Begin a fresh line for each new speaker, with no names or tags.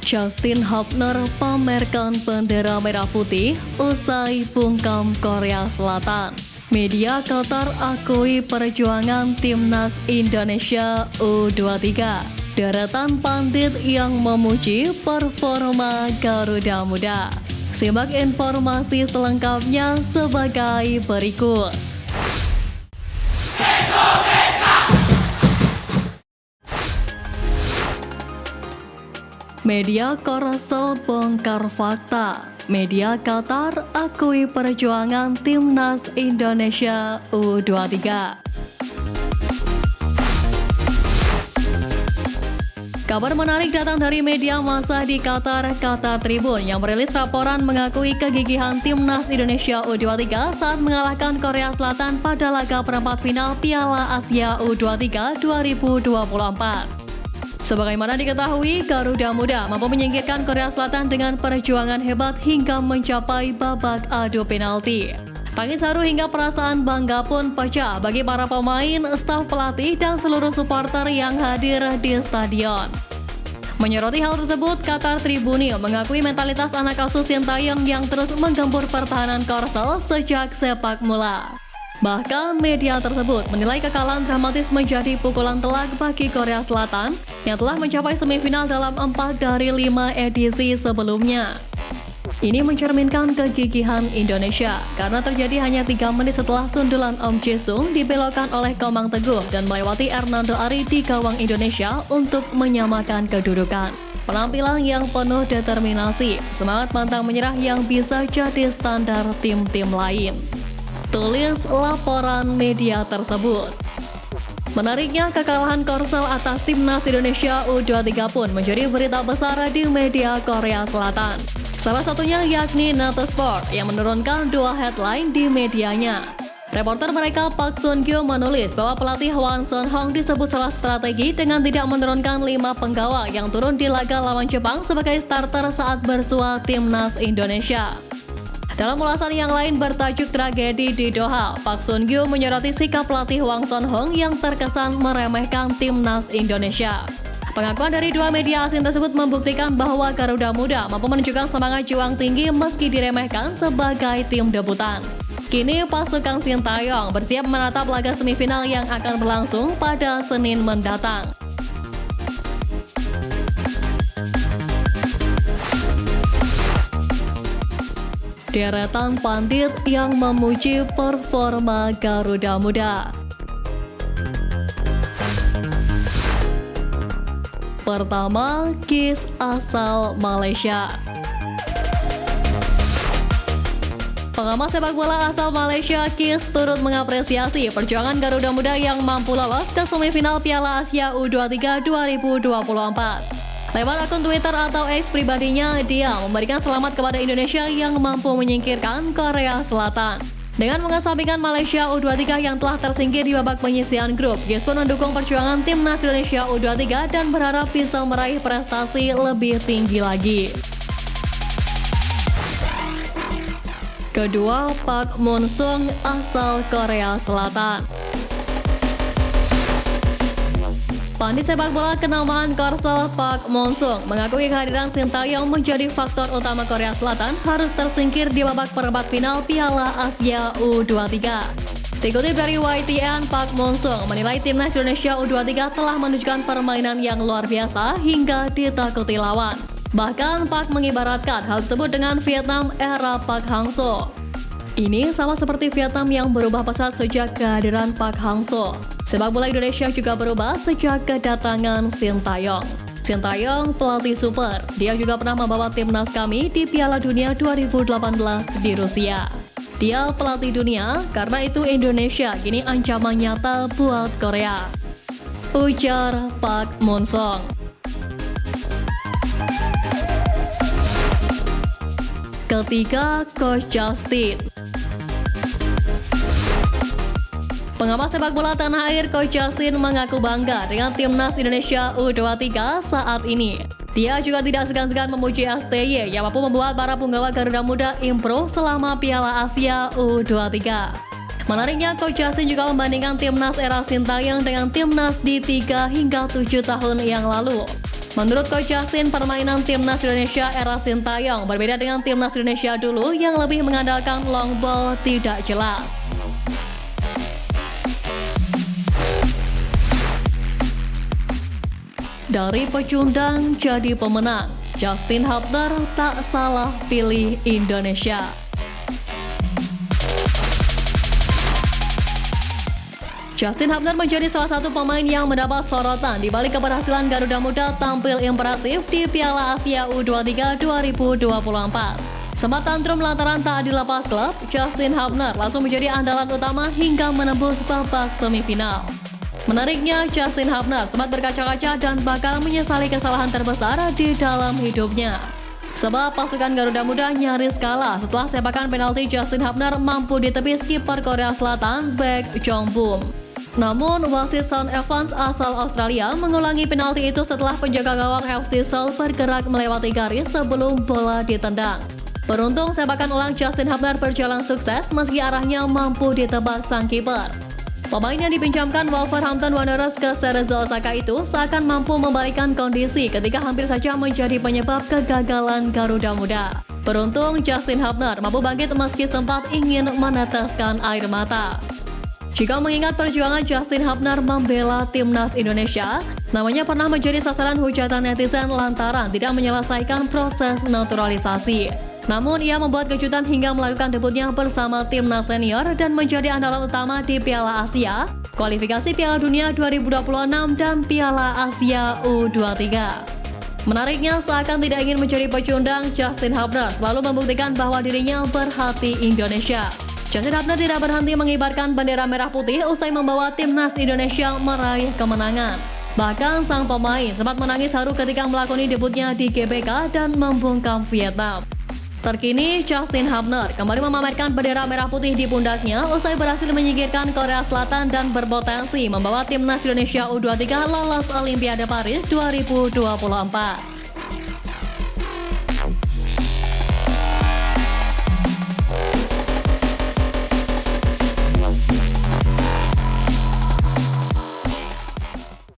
Justin Hubner pamerkan bendera merah putih usai bungkam Korea Selatan. Media Qatar akui perjuangan timnas Indonesia U23. Deretan pandit yang memuji performa Garuda Muda. Simak informasi selengkapnya sebagai berikut. Media Korsel bongkar fakta. Media Qatar akui perjuangan timnas Indonesia U23. Kabar menarik datang dari media massa di Qatar, Qatar Tribune, yang merilis laporan mengakui kegigihan timnas Indonesia U23 saat mengalahkan Korea Selatan pada laga perempat final Piala Asia U23 2024. Sebagaimana diketahui, Garuda Muda mampu menyingkirkan Korea Selatan dengan perjuangan hebat hingga mencapai babak adu penalti. Tangis haru hingga perasaan bangga pun pecah bagi para pemain, staf pelatih, dan seluruh supporter yang hadir di stadion. Menyoroti hal tersebut, Qatar Tribune mengakui mentalitas anak asuh Sintayong yang terus menggempur pertahanan Korsel sejak sepak mula. Bahkan media tersebut menilai kekalahan dramatis menjadi pukulan telak bagi Korea Selatan yang telah mencapai semifinal dalam 4 dari 5 edisi sebelumnya. Ini mencerminkan kegigihan Indonesia karena terjadi hanya 3 menit setelah sundulan Om Jisung dibelokkan oleh Komang Teguh dan melewati Hernando Ari di gawang Indonesia untuk menyamakan kedudukan. Penampilan yang penuh determinasi, semangat pantang menyerah yang bisa jadi standar tim-tim lain. Tulis laporan media tersebut. Menariknya, kekalahan Korsel atas timnas Indonesia U23 pun menjadi berita besar di media Korea Selatan. Salah satunya yakni Nato Sport yang menurunkan 2 headline di medianya. Reporter mereka Park Sun-gyu menulis bahwa pelatih Hwang Sun-hong disebut salah strategi dengan tidak menurunkan 5 penggawa yang turun di laga lawan Jepang sebagai starter saat bersua timnas Indonesia. Dalam ulasan yang lain bertajuk Tragedi di Doha, Park Sun-gyu menyoroti sikap pelatih Hwang Sun-hong yang terkesan meremehkan timnas Indonesia. Pengakuan dari 2 media asing tersebut membuktikan bahwa Garuda Muda mampu menunjukkan semangat juang tinggi meski diremehkan sebagai tim debutan. Kini pasukan Sintayong bersiap menatap laga semifinal yang akan berlangsung pada Senin mendatang. Deretan pandit yang memuji performa Garuda Muda. Pertama, Kis asal Malaysia. Pengamat sepak bola asal Malaysia, Kis, turut mengapresiasi perjuangan Garuda Muda yang mampu lolos ke semifinal Piala Asia U23 2024. Lewat akun Twitter atau X pribadinya, dia memberikan selamat kepada Indonesia yang mampu menyingkirkan Korea Selatan. Dengan mengesampingkan Malaysia U23 yang telah tersingkir di babak penyisihan grup, Kis pun mendukung perjuangan timnas Indonesia U23 dan berharap bisa meraih prestasi lebih tinggi lagi. Kedua, Park Moon-sung asal Korea Selatan. Pandit sepak bola kenamaan Korsel Park Moon-sung mengakui kehadiran Sintayong menjadi faktor utama Korea Selatan harus tersingkir di babak perempat final Piala Asia U23. Dikutip dari YTN, Park Moon-sung menilai timnas Indonesia U23 telah menunjukkan permainan yang luar biasa hingga ditakuti lawan. Bahkan Park mengibaratkan hal tersebut dengan Vietnam era Park Hang-seo. Ini sama seperti Vietnam yang berubah pesat sejak kehadiran Park Hang-seo. Sepak bola Indonesia juga berubah sejak kedatangan Sintayong. Sintayong pelatih super. Dia juga pernah membawa timnas kami di Piala Dunia 2018 di Rusia. Dia pelatih dunia, karena itu Indonesia kini ancaman nyata buat Korea. Ujar Park Moon-sung. Ketiga, Coach Justin. Pengamat sepak bola tanah air Coach Justin mengaku bangga dengan timnas Indonesia U23 saat ini. Dia juga tidak segan-segan memuji STY yang mampu membuat para punggawa Garuda Muda improve selama Piala Asia U23. Menariknya, Coach Justin juga membandingkan timnas era Sintayong dengan timnas di 3 hingga 7 tahun yang lalu. Menurut Coach Justin, permainan Timnas Indonesia era Sintayong berbeda dengan Timnas Indonesia dulu yang lebih mengandalkan long ball tidak jelas. Dari pecundang jadi pemenang, Justin Hubner tak salah pilih Indonesia. Justin Hubner menjadi salah satu pemain yang mendapat sorotan di balik keberhasilan Garuda Muda tampil impresif di Piala Asia U23 2024. Sempat tantrum lantaran tak dilepas klub, Justin Hubner langsung menjadi andalan utama hingga menembus babak semifinal. Menariknya, Justin Hubner sempat berkaca-kaca dan bakal menyesali kesalahan terbesar di dalam hidupnya. Sebab pasukan Garuda Muda nyaris kalah setelah sepakan penalti Justin Hubner mampu ditepis kiper Korea Selatan Baek Jong-bum. Namun, wasit Sean Evans asal Australia mengulangi penalti itu setelah penjaga gawang FC Seoul bergerak melewati garis sebelum bola ditendang. Beruntung, sepakan ulang Justin Hubner berjalan sukses meski arahnya mampu ditebak sang kiper. Pemain yang dipinjamkan Wolverhampton Wanderers ke Cerezo Osaka itu seakan mampu membalikan kondisi ketika hampir saja menjadi penyebab kegagalan Garuda Muda. Beruntung, Justin Hubner mampu bangkit meski sempat ingin meneteskan air mata. Jika mengingat perjuangan Justin Hubner membela Timnas Indonesia, namanya pernah menjadi sasaran hujatan netizen lantaran tidak menyelesaikan proses naturalisasi. Namun ia membuat kejutan hingga melakukan debutnya bersama Timnas Senior dan menjadi andalan utama di Piala Asia, kualifikasi Piala Dunia 2026 dan Piala Asia U23. Menariknya, seakan tidak ingin menjadi pecundang, Justin Hubner selalu membuktikan bahwa dirinya berhati Indonesia. Justin Hubner tidak berhenti mengibarkan bendera merah putih usai membawa Timnas Indonesia meraih kemenangan. Bahkan sang pemain sempat menangis haru ketika melakoni debutnya di GBK dan membungkam Vietnam. Terkini, Justin Hubner kembali memamerkan bendera merah putih di pundaknya usai berhasil menyingkirkan Korea Selatan dan berpotensi membawa Timnas Indonesia U23 lolos Olimpiade Paris 2024.